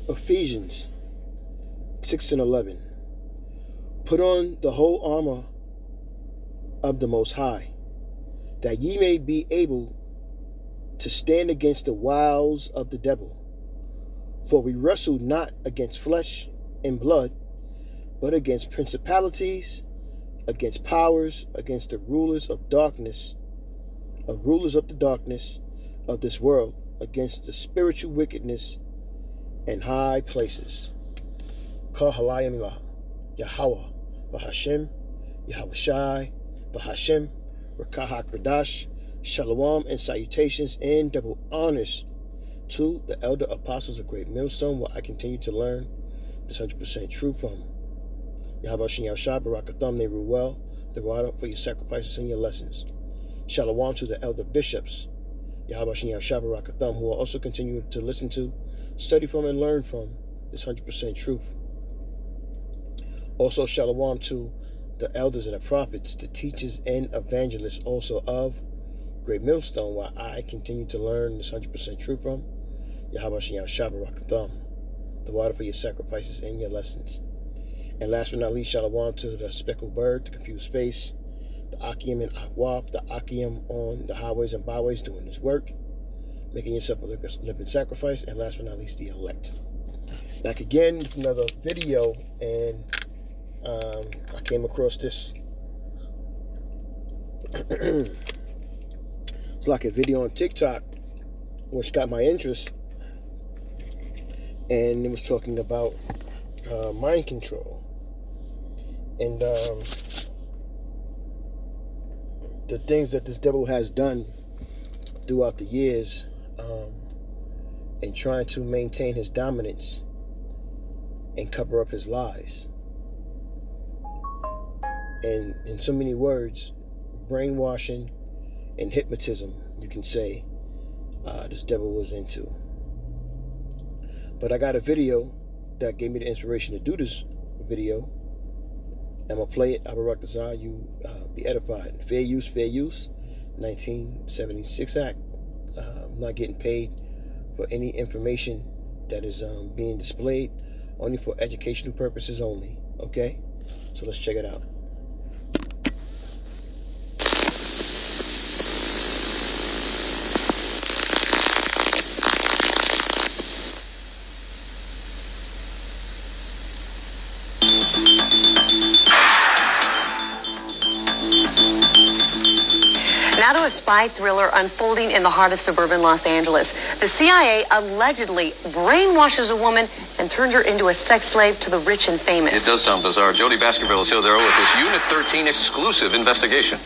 Ephesians 6 and 11. Put on the whole armor of the Most High, that ye may be able to stand against the wiles of the devil. For we wrestle not against flesh and blood, but against principalities, against powers, against the rulers of darkness, of this world, against the spiritual wickedness in high places. Kahalayim Yahweh, Bahashem, Yahweh Shai, Bahashem, Rakahak Radash, Shalom, and salutations and double honors to the elder apostles of Great Millstone, where I continue to learn this 100% truth from. Yahweh Shem Yahushua, Barakatham, they rule well, the water for your sacrifices and your lessons. Shalom to the elder bishops, Yahweh Shem Yahushua, Barakatham, who will also continue to listen to, study from, and learn from this 100% truth. Also, shalom to the elders and the prophets, the teachers and evangelists also of Great Millstone, while I continue to learn this 100% truth from. Yahweh Shem Yahushua, Barakatham, the water for your sacrifices and your lessons. And last but not least, shalom to the speckled bird, the confused space, the Akim and Akwaf, the Akim on the highways and byways doing his work, making yourself a living sacrifice, and last but not least, the elect. Back again with another video, and I came across this. It's like a video on TikTok, which got my interest, and it was talking about mind control. And the things that this devil has done throughout the years in trying to maintain his dominance and cover up his lies. And in so many words, brainwashing and hypnotism, you can say, this devil was into. But I got a video that gave me the inspiration to do this video. I'm going to play it. Abarakazah, you be edified. Fair use, 1976 Act. I'm not getting paid for any information that is being displayed, only for educational purposes only. Okay? So let's check it out. Now to a spy thriller unfolding in the heart of suburban Los Angeles. The CIA allegedly brainwashes a woman and turns her into a sex slave to the rich and famous. It does sound bizarre. Jody Baskerville is here there with this Unit 13 exclusive investigation.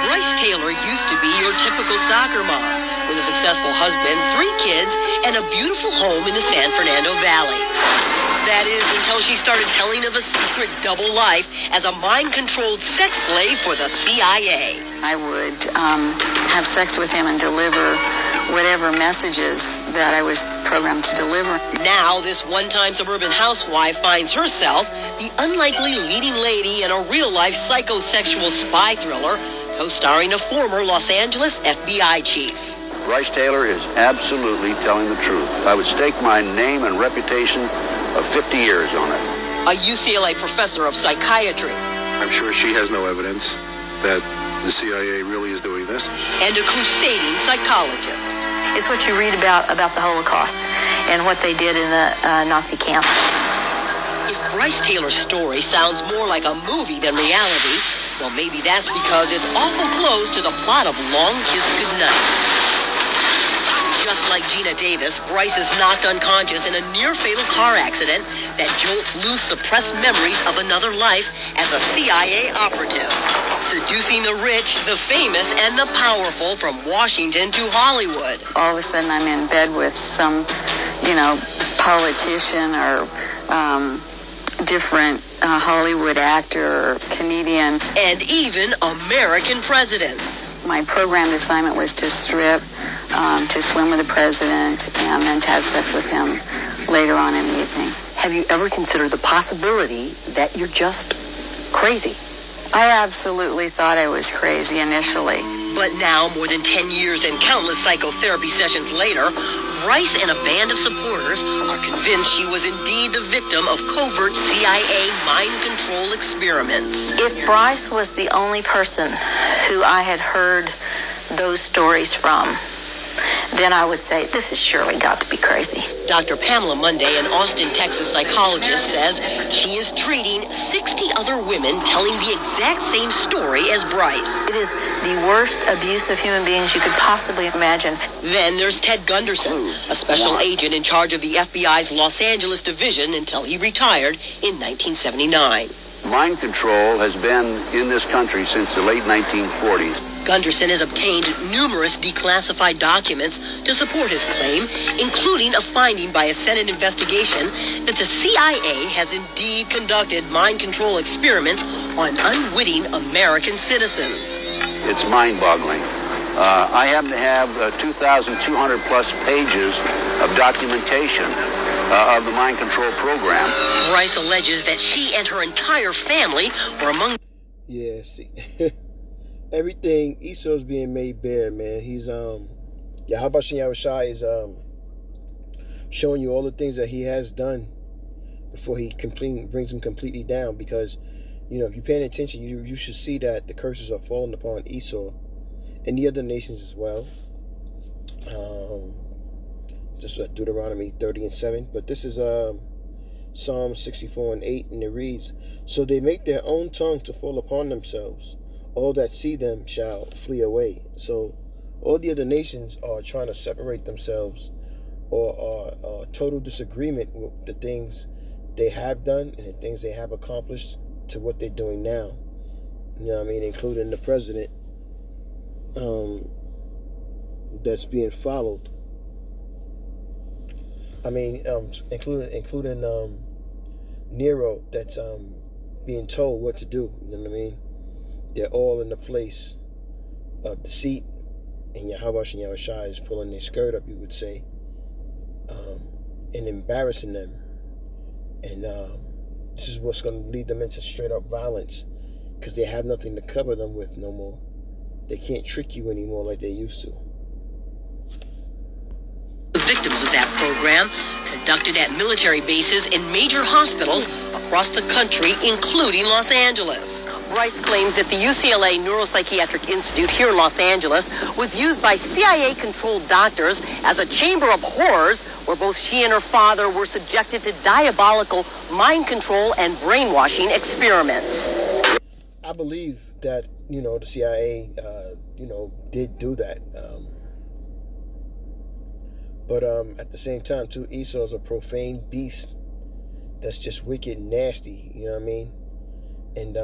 Bryce Taylor used to be your typical soccer mom, with a successful husband, 3 kids, and a beautiful home in the San Fernando Valley. That is, until she started telling of a secret double life as a mind-controlled sex slave for the CIA. I would have sex with him and deliver whatever messages that I was programmed to deliver. Now, this one-time suburban housewife finds herself the unlikely leading lady in a real-life psychosexual spy thriller, co-starring a former Los Angeles FBI chief. Bryce Taylor is absolutely telling the truth. I would stake my name and reputation of 50 years on it. A UCLA professor of psychiatry. I'm sure she has no evidence that the CIA really is doing this. And a crusading psychologist. It's what you read about the Holocaust and what they did in the Nazi camp. If Bryce Taylor's story sounds more like a movie than reality, well, maybe that's because it's awful close to the plot of Long Kiss Goodnight. Just like Gina Davis, Bryce is knocked unconscious in a near-fatal car accident that jolts loose suppressed memories of another life as a CIA operative, seducing the rich, the famous, and the powerful from Washington to Hollywood. All of a sudden I'm in bed with some, politician or different Hollywood actor or comedian. And even American presidents. My programmed assignment was to strip, to swim with the president, and then to have sex with him later on in the evening. Have you ever considered the possibility that you're just crazy? I absolutely thought I was crazy initially. But now, more than 10 years and countless psychotherapy sessions later, Bryce and a band of supporters are convinced she was indeed the victim of covert CIA mind control experiments. If Bryce was the only person who I had heard those stories from, then I would say this has surely got to be crazy. Dr. Pamela Monday, an Austin, Texas psychologist, says she is treating 60 other women telling the exact same story as Bryce. It is the worst abuse of human beings you could possibly imagine. Then there's Ted Gunderson, a special agent in charge of the FBI's Los Angeles division until he retired in 1979. Mind control has been in this country since the late 1940s. Gunderson has obtained numerous declassified documents to support his claim, including a finding by a Senate investigation that the CIA has indeed conducted mind control experiments on unwitting American citizens. It's mind-boggling. I happen to have 2,200 plus pages of documentation of the mind control program. Bryce alleges that she and her entire family were among... Yeah, see... Everything Esau's being made bare, man. He's Yahabashin Yahushai is showing you all the things that he has done before he brings him completely down. Because, you know, if you're paying attention, you should see that the curses are falling upon Esau and the other nations as well. Just Deuteronomy 30:7. But this is Psalm 64:8, and it reads, "So they make their own tongue to fall upon themselves. All that see them shall flee away." So all the other nations are trying to separate themselves or are total disagreement with the things they have done and the things they have accomplished to what they're doing now. You know what I mean? Including the president that's being followed. I mean, including Nero that's being told what to do. You know what I mean? They're all in the place of deceit, and Yahweh and Yahushua is pulling their skirt up, you would say, and embarrassing them. And this is what's going to lead them into straight up violence, because they have nothing to cover them with no more. They can't trick you anymore like they used to. The victims of that program conducted at military bases and major hospitals across the country, including Los Angeles. Bryce claims that the UCLA Neuropsychiatric Institute here in Los Angeles was used by CIA-controlled doctors as a chamber of horrors where both she and her father were subjected to diabolical mind control and brainwashing experiments. I believe that, you know, the CIA, did do that. But at the same time, too, Esau's a profane beast that's just wicked and nasty, you know what I mean? And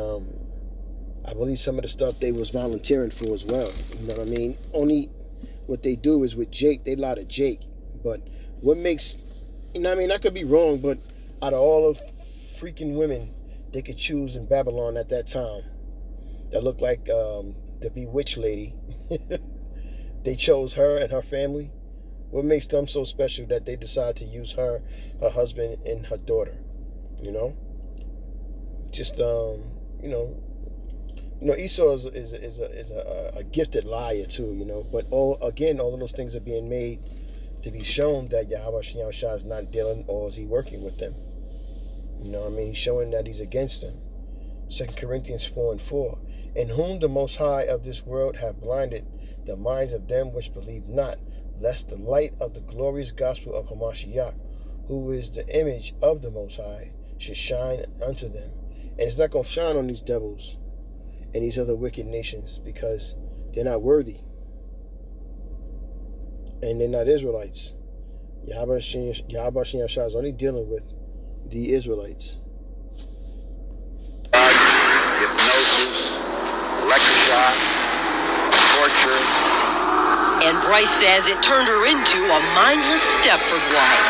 I believe some of the stuff they was volunteering for as well, you know what I mean? Only what they do is with Jake, they lie to Jake. But what makes, you know what I mean? I could be wrong, but out of all of freaking women they could choose in Babylon at that time that looked like the bewitched lady, they chose her and her family. What makes them so special that they decide to use her, her husband, and her daughter? You know, just Esau is a gifted liar too. You know, but all of those things are being made to be shown that Yahweh Shah is not dealing, or is he working with them? You know what I mean? He's showing that he's against them. 2 Corinthians 4:4. In whom the Most High of this world have blinded the minds of them which believe not, lest the light of the glorious gospel of Hamashiach, who is the image of the Most High, should shine unto them. And it's not going to shine on these devils and these other wicked nations because they're not worthy. And they're not Israelites. Yahweh Shah is only dealing with the Israelites. Hypnosis, electroshock, torture. And Bryce says it turned her into a mindless Stepford wife.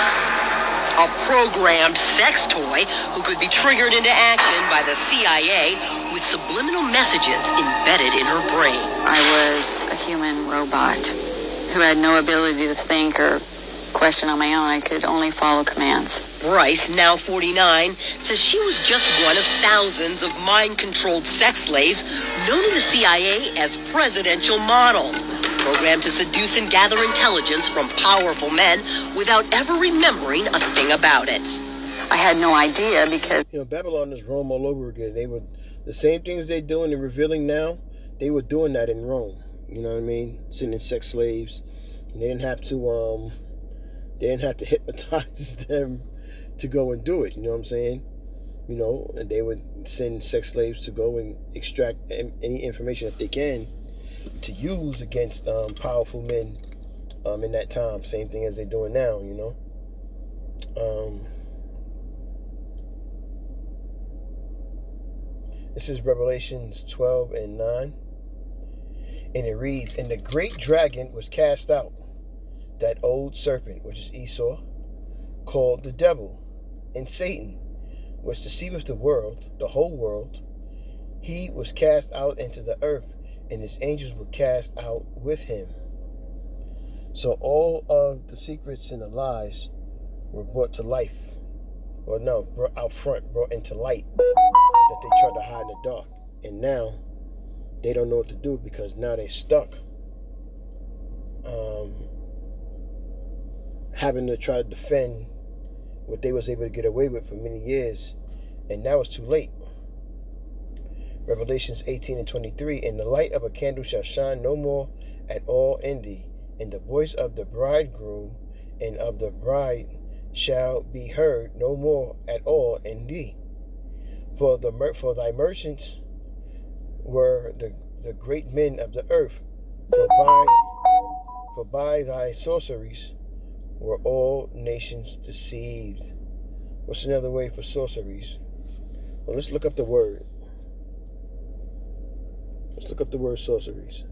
A programmed sex toy who could be triggered into action by the CIA with subliminal messages embedded in her brain. I was a human robot who had no ability to think or question on my own. I could only follow commands. Bryce, now 49, says she was just one of thousands of mind-controlled sex slaves known in the CIA as presidential models, programmed to seduce and gather intelligence from powerful men without ever remembering a thing about it. I had no idea because... Babylon is Rome all over again. They would, the same things they're doing and revealing now, they were doing that in Rome. You know what I mean? Sending sex slaves. And they didn't have to hypnotize them to go and do it. You know what I'm saying? And they would send sex slaves to go and extract any information that they can to use against powerful men in that time. Same thing as they're doing now, This is Revelations 12 and 9. And it reads, "And the great dragon was cast out, that old serpent, which is Esau, called the devil, and Satan, which deceiveth the world, the whole world. He was cast out into the earth, and his angels were cast out with him." So all of the secrets and the lies were brought to life. Well, no, brought out front, brought into light that they tried to hide in the dark. And now they don't know what to do because now they're stuck having to try to defend what they was able to get away with for many years. And now it's too late. Revelations 18 and 23, "And the light of a candle shall shine no more at all in thee, and the voice of the bridegroom and of the bride shall be heard no more at all in thee. For thy merchants were the great men of the earth, for by thy sorceries were all nations deceived." What's another way for sorceries? Well, let's look up the word. Let's look up the word sorceries.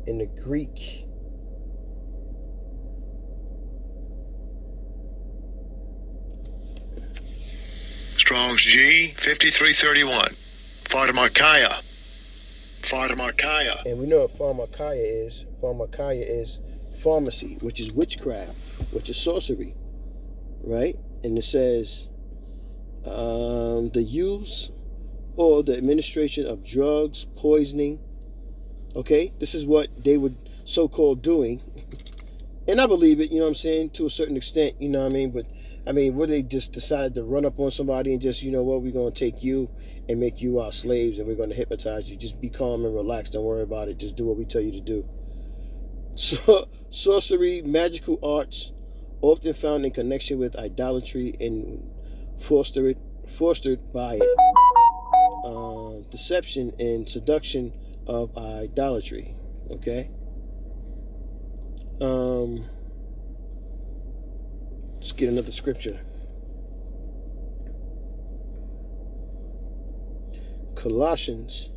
In the Greek, Strong's G 5331. Pharmakeia. And we know what pharmakeia is. Pharmakeia is pharmacy, which is witchcraft, which is sorcery, right? And it says the use or the administration of drugs, poisoning. Okay, this is what they would so-called doing. And I believe it, to a certain extent, But, would they just decide to run up on somebody and just, we're going to take you and make you our slaves and we're going to hypnotize you. Just be calm and relax. Don't worry about it. Just do what we tell you to do. So, sorcery, magical arts, often found in connection with idolatry and fostered by it. Deception and seduction of idolatry. Okay? Let's get another scripture. Colossians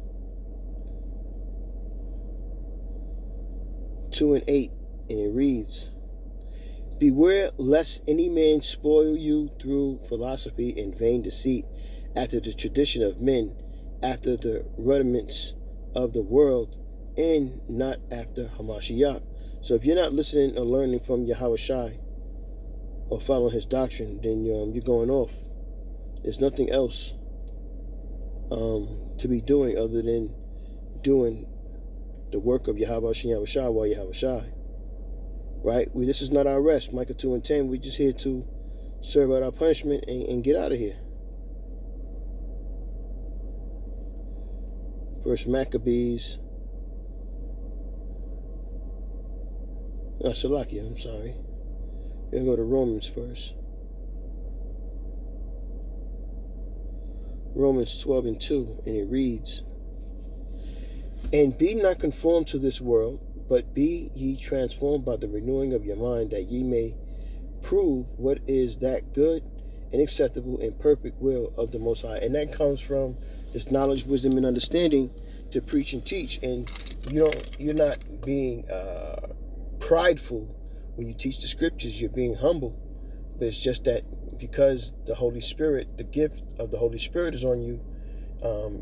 2 and 8, and it reads, "Beware lest any man spoil you through philosophy and vain deceit, after the tradition of men, after the rudiments of the world, and not after Hamashiach." So if you're not listening or learning from Yahweh Shai or following his doctrine, then you're going off. There's nothing else to be doing other than doing the work of Yahweh Shai while Yahweh Shai. Right? This is not our rest. Micah 2 and 10, we're just here to serve out our punishment and get out of here. First Maccabees. Salakia, I'm sorry. We're going to go to Romans first. Romans 12 and 2, and it reads, "And be not conformed to this world, but be ye transformed by the renewing of your mind, that ye may prove what is that good and acceptable and perfect will of the Most High." And that comes from this knowledge, wisdom, and understanding to preach and teach. And you're not being prideful when you teach the scriptures. You're being humble But it's just that because the Holy Spirit, the gift of the Holy Spirit is on you,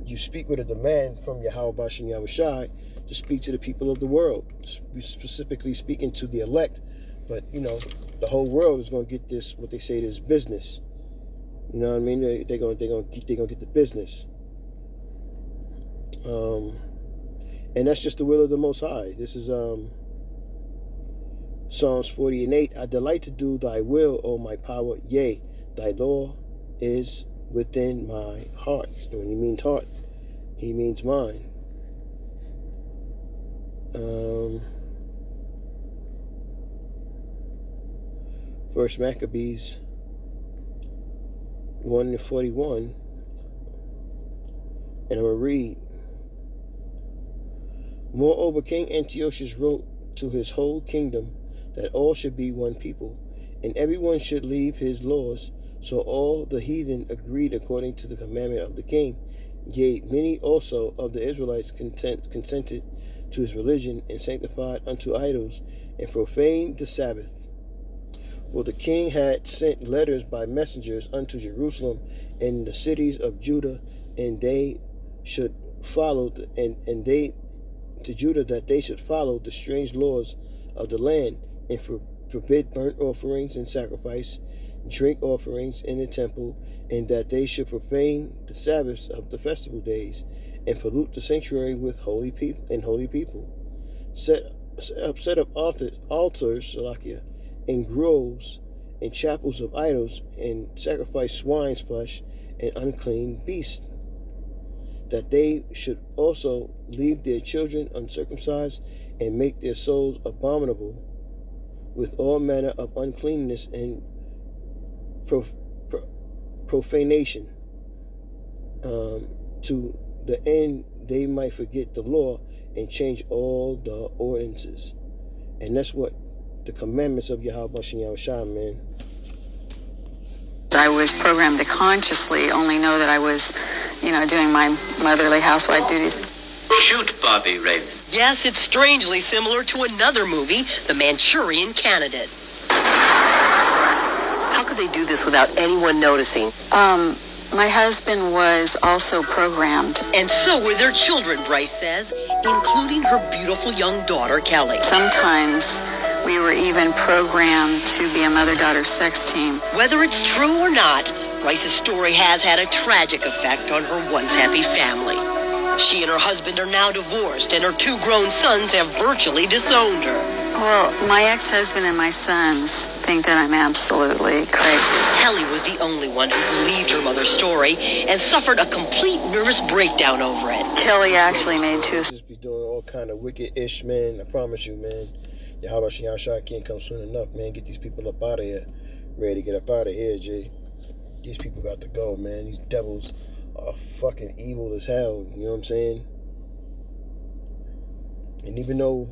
you speak with a demand from Yahweh Bashem Yahushai to speak to the people of the world, specifically speaking to the elect. But, you know, the whole world is going to get this, what they say, this business. You know what I mean? They're going to get the business. And that's just the will of the Most High. This is Psalms 40:8. I delight to do thy will, O my power. Yea, thy law is within my heart. And when he means heart, he means mind. First Maccabees 1:41. And I'm going to read. Moreover, King Antiochus wrote to his whole kingdom that all should be one people, and everyone should leave his laws. So all the heathen agreed according to the commandment of the king. Yea, many also of the Israelites consented to his religion, and sanctified unto idols, and profaned the Sabbath. For the king had sent letters by messengers unto Jerusalem and the cities of Judah, and they should follow, and they to Judah that they should follow the strange laws of the land, and forbid burnt offerings and sacrifice, drink offerings in the temple, and that they should profane the Sabbaths of the festival days, and pollute the sanctuary with holy people, set up altars, and groves, and chapels of idols, and sacrifice swine's flesh and unclean beasts, that they should also leave their children uncircumcised, and make their souls abominable with all manner of uncleanness and profanation, to the end they might forget the law and change all the ordinances. And that's what the commandments of Yahweh Bashem Yahushua, man. I was programmed to consciously only know that I was, doing my motherly housewife duties. Shoot, Bobby Raven. Yes, it's strangely similar to another movie, The Manchurian Candidate. How could they do this without anyone noticing? My husband was also programmed. And so were their children, Bryce says, including her beautiful young daughter, Kelly. Sometimes we were even programmed to be a mother-daughter sex team. Whether it's true or not, Bryce's story has had a tragic effect on her once happy family. She and her husband are now divorced, and her 2 grown sons have virtually disowned her. Well, my ex-husband and my sons think that I'm absolutely crazy. Kelly was the only one who believed her mother's story and suffered a complete nervous breakdown over it. Kelly actually made 2. Just be doing all kind of wicked-ish, man. I promise you, man. Yahweh Shai can't come soon enough, man. Get these people up out of here. Ready to get up out of here, G. These people got to go, man. These devils are fucking evil as hell. You know what I'm saying? And even though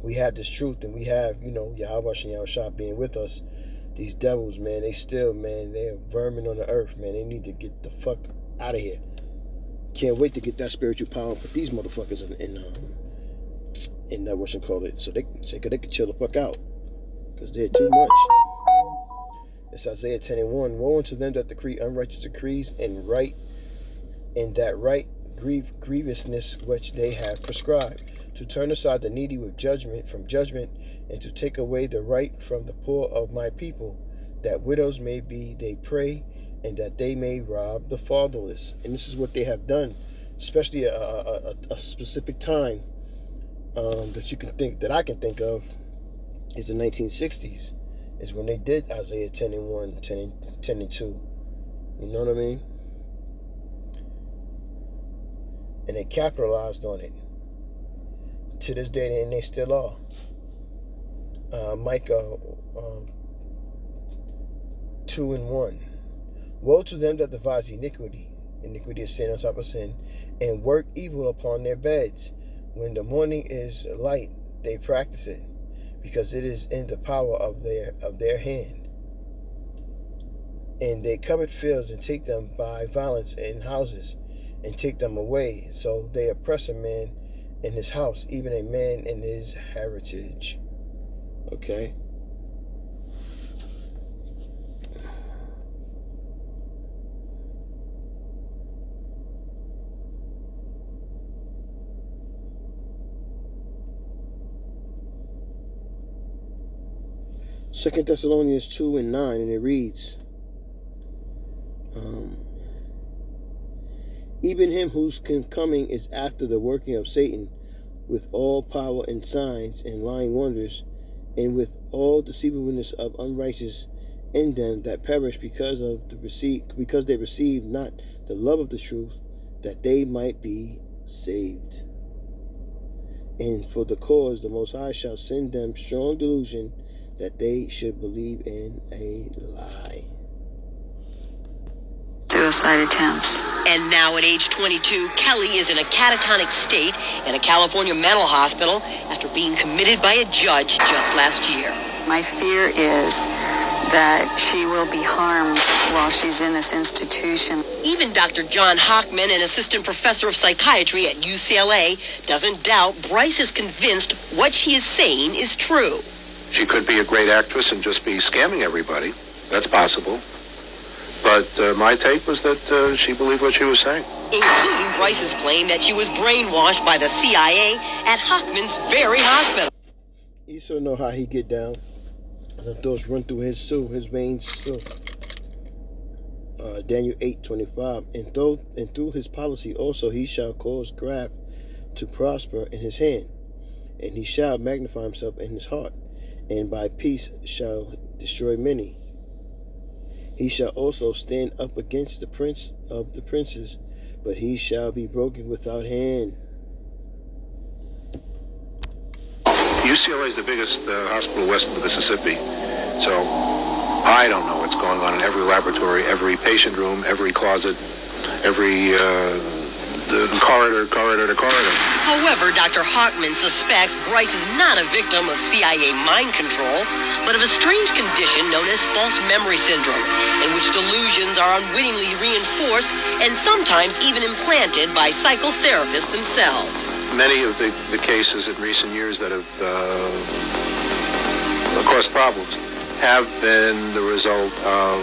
we have this truth and we have, Yahweh Shai being with us, these devils, man, they still, man, they're vermin on the earth, man. They need to get the fuck out of here. Can't wait to get that spiritual power and put these motherfuckers in what you call it, so they could chill the fuck out, because they're too much. It's Isaiah 10:1. Woe unto them that decree unrighteous decrees, and that right grievousness which they have prescribed, to turn aside the needy with judgment from judgment, and to take away the right from the poor of my people, that widows may be they prey, and that they may rob the fatherless. And this is what they have done, especially a specific time that I can think of is the 1960s, is when they did Isaiah 10:1, 10:2. You know what I mean? And they capitalized on it. To this day, and they still are. Micah 2:1. Woe to them that devise iniquity. Iniquity is sin on top of sin, and work evil upon their beds. When the morning is light, they practice it, because it is in the power of their hand. And they covet fields and take them by violence, in houses, and take them away. So they oppress a man in his house, even a man in his heritage. Okay? 2 Thessalonians 2 and 9, and it reads, even him whose coming is after the working of Satan, with all power and signs and lying wonders, and with all deceivableness of unrighteous in them that perish because they receive not the love of the truth, that they might be saved. And for the cause the Most High shall send them strong delusion, that they should believe in a lie. Suicide attempts. And now at age 22, Kelly is in a catatonic state in a California mental hospital after being committed by a judge just last year. My fear is that she will be harmed while she's in this institution. Even Dr. John Hockman, an assistant professor of psychiatry at UCLA, doesn't doubt Bryce is convinced what she is saying is true. She could be a great actress and just be scamming everybody. That's possible. But my take was that she believed what she was saying. Including Bryce's claim that she was brainwashed by the CIA at Hockman's very hospital. You still know how he get down. The thoughts run through his veins too. Daniel 8:25, and through his policy also he shall cause craft to prosper in his hand, and he shall magnify himself in his heart, and by peace shall destroy many. He shall also stand up against the prince of the princes, but he shall be broken without hand. UCLA is the biggest hospital west of the Mississippi, so I don't know what's going on in every laboratory, every patient room, every closet, every corridor to corridor. However, Dr. Hockman suspects Bryce is not a victim of CIA mind control, but of a strange condition known as false memory syndrome, in which delusions are unwittingly reinforced and sometimes even implanted by psychotherapists themselves. Many of the cases in recent years that have caused problems have been the result of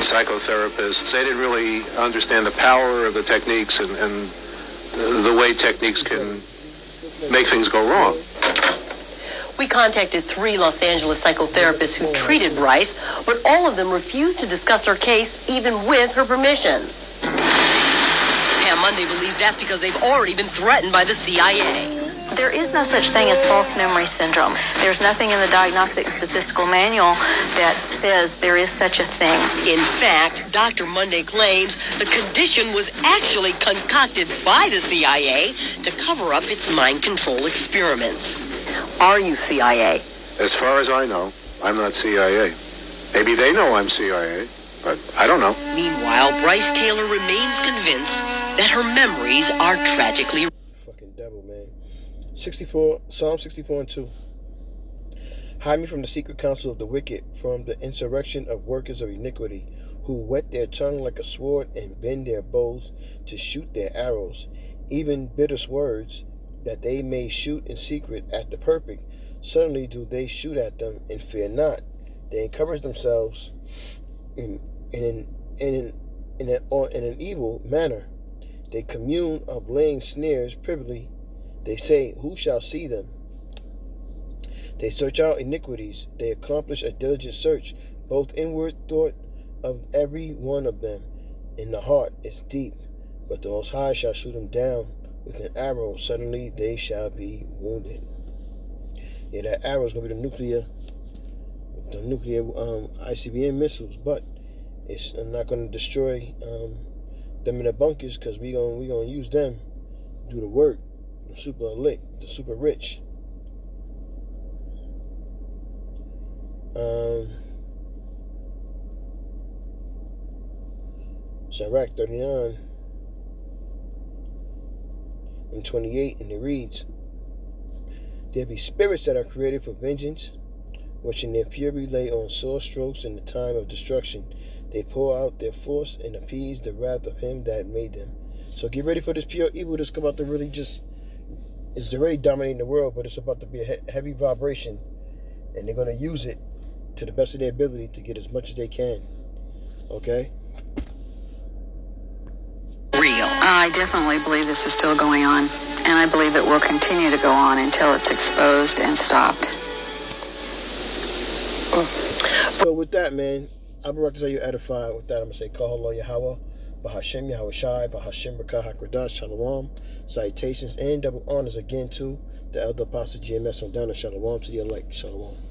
psychotherapists. They didn't really understand the power of the techniques and the way techniques can make things go wrong. We contacted 3 Los Angeles psychotherapists who treated Bryce, but all of them refused to discuss her case even with her permission. Pam Monday believes that's because they've already been threatened by the CIA. There is no such thing as false memory syndrome. There's nothing in the Diagnostic Statistical Manual that says there is such a thing. In fact, Dr. Monday claims the condition was actually concocted by the CIA to cover up its mind control experiments. Are you CIA? As far as I know, I'm not CIA. Maybe they know I'm CIA, but I don't know. Meanwhile, Bryce Taylor remains convinced that her memories are tragically... Fucking devil, man. Psalm 64 and 2. Hide me from the secret counsel of the wicked, from the insurrection of workers of iniquity, who whet their tongue like a sword and bend their bows to shoot their arrows, even bitter words, that they may shoot in secret at the perfect. Suddenly do they shoot at them and fear not. They encourage themselves in an evil manner. They commune of laying snares privily. They say, who shall see them? They search out iniquities. They accomplish a diligent search. Both inward thought of every one of them in the heart is deep. But the Most High shall shoot them down with an arrow. Suddenly they shall be wounded. Yeah, that arrow is going to be the nuclear ICBM missiles, but it's not going to destroy them in the bunkers, because we gonna use them to do the work. The super elite, the super rich. Sirach 39 and 28, and it reads, there be spirits that are created for vengeance, which in their fury lay on sore strokes in the time of destruction. They pour out their force and appease the wrath of him that made them. So get ready for this pure evil that's about to really just, it's already dominating the world, but it's about to be a heavy vibration, and they're going to use it to the best of their ability to get as much as they can. Okay? Real. I definitely believe this is still going on, and I believe it will continue to go on until it's exposed and stopped. So with that, man, I'll be right to say you edified. With that, I'm going to say, Kahalo Yahweh, Bahashem Yahweh Shai, Bahashem Rakah HaKadosh, Shalom. Salutations and double honors again to the Elder Apostle GMS on down, and Shalom to the elect. Shalom.